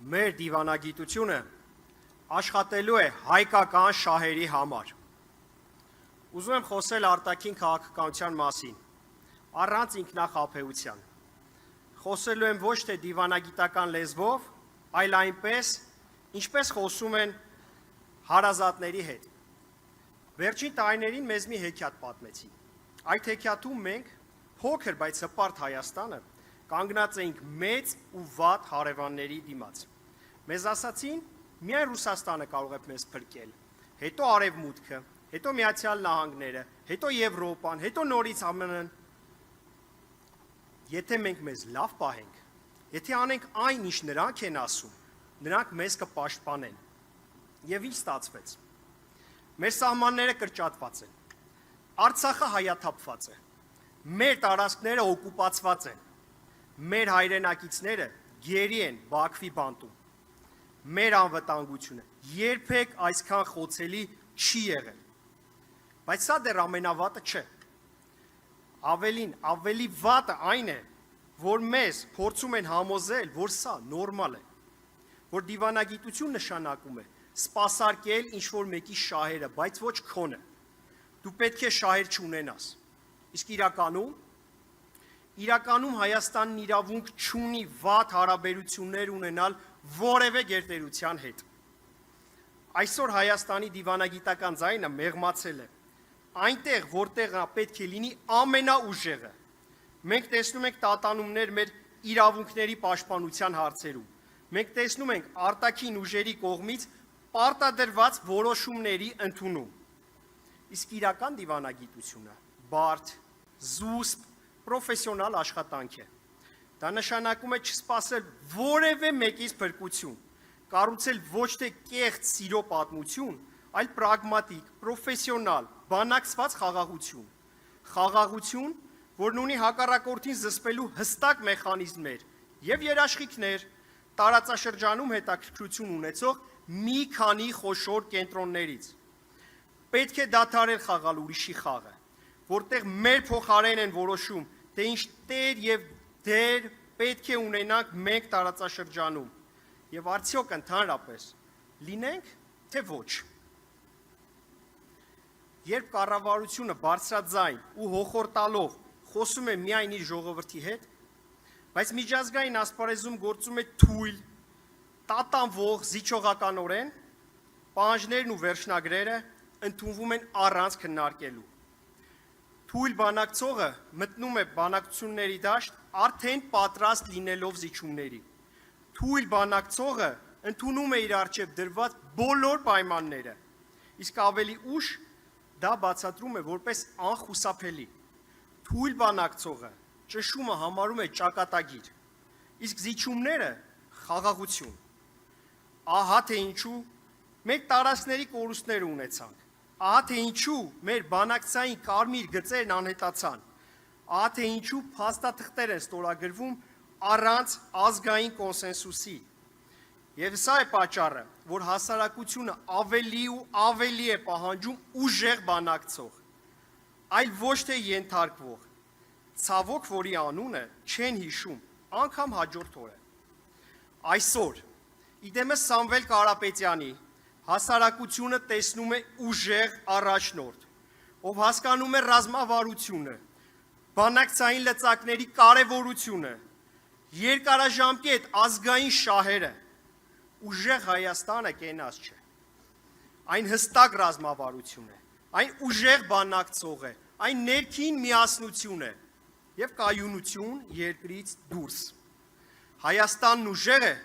մեր դիվանագիտությունը աշխատելու է հայկական շահերի համար։ Ուզում եմ խոսել արտաքին քաղաքականության մասին, առանց ինքնախաբեության։ Խոսելու եմ ոչ թե դիվանագիտական լեզվով, այլ այնպես, ինչպես խոսում են հարազատների հետ։ Վերջին տարիներին մեզ մի հեքիաթ պատմեցին։ Այդ հեքիաթում մենք փոքր, բայց հպարտ Հայաստանը կանգնած էինք մեծ ու վատ հարևանների դիմաց։ Մեզ ասացին, միայն Ռուսաստանը կարող է մեզ փրկել, հետո Արևմուտքը, հետո Միացյալ Նահանգները, հետո Եվրոպան, հետո նորից ԱՄՆ-ն։ Եթե մենք մեզ լավ պահենք, եթե անենք այն, ինչ նրանք են ասում, նրանք մեզ կպաշտպանեն։ Եվ ինչ ստացվեց։ Մեր սահմանները կրճատված են, Արցախը հայաթափված է, մեր տարածքները օկուպացված են, մեր հայրենակիցները գերի են Բաքվի բանտում, մեր անվտանգությունը երբեք այսքան խոցելի չի եղել, բայց սա դեռ ամենավատը չէ, ավելի վատը այն է, որ մեզ փորձում են համոզել, որ սա նորմալ է, որ դիվանագիտություն նշանակում է սպասարկել ինչ-որ մեկի շահերը, բայց ոչ քոնը, դու պետք է շահեր չունենաս, իսկ իրականում Հայաստանն իրավունք չունի վատ հարաբերություններ ունենալ որևէ գերտերության հետ։ Այսօր Հայաստանի դիվանագիտական ձայնը մեղմացել է, այնտեղ, որտեղ պետք է լինի ամենաուժեղը, մենք տեսնում ենք տատանումներ մեր իրավունքների պաշտպանության հարցերում, մենք տեսնում ենք արտաքին ուժերի կողմից պարտադրված որոշումների ընդունում, իսկ իրական դիվանագիտությունը բարդ, զուսպ, պրոֆեսիոնալ աշխատանք է։ Դա նշանակում է չսպասել որևէ մեկից փրկություն, կառուցել ոչ թե կեղծ սիրո պատմություն, այլ պրագմատիկ, պրոֆեսիոնալ, բանակցված խաղաղություն, որն ունի հակառակորդին զսպելու հստակ մեխանիզմներ եւ երաշխիքներ, տարածաշրջանում հետաքրքրություն ունեցող մի քանի խոշոր կենտրոններից։ Պետք է դադարել խաղալ ուրիշի խաղը, որտեղ մեր փոխարեն են որոշում, թե ինչ տեր եւ դեր պետք է ունենանք մենք տարածաշրջանում, եւ արդյոք ընդհանրապես լինենք, թե ոչ։ Երբ կառավարությունը բարձրաձայն ու հոխորտալով խոսում է միայն իր ժողովրդի հետ, բայց միջազգային ասպարեզում գործում է թույլ, տատանվող, զիջողականորեն, պահանջներն ու վերջնագրերը ընդունվում են առանց քննարկելու։ Թույլ բանակցողը մտնում է բանակցությունների դաշտ արդեն պատրաստ լինելով զիջումների։ Թույլ բանակցողը ընդունում է իր առջև դրված բոլոր պայմանները, իսկ ավելի ուշ դա բացատրում է որպես անխուսափելի։ Թույլ բանակցողը ճշումը համարում է ճակատագիր, իսկ զիջումները խաղաղություն։ Ահա թե ինչու մենք տարածքների կորուստներ ունեցանք, ահա թե ինչու մեր բանակցային կարմիր գծերն անհետացան, ահա թե ինչու փաստաթղթեր են ստորագրվում առանց ազգային կոնսենսուսի։ Եվ սա է պատճառը, որ հասարակությունը ավելի ու ավելի է պահանջում ուժեղ բանակցող, այլ ոչ թե ենթարկվող, ցավոք, որի անունը չեն հիշում անգամ հաջորդ օրը։ Այսօր իդեմս Սամվել Կարապետյանի հասարակությունը տեսնում է ուժեղ առաջնորդ, ով հասկանում է ռազմավարությունը, բանակցային լծակների կարևորությունը, երկարաժամկետ ազգային շահերը, ուժեղ Հայաստանը կենաց չէ, այն հստակ ռազմավարություն է, այն ուժեղ բանակցող է, այն ներքին միասնություն է և կայունություն երկրից դուրս։ Հայաստանն ուժեղ է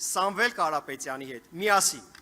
Սամվել Կարապետյանի հետ միասին։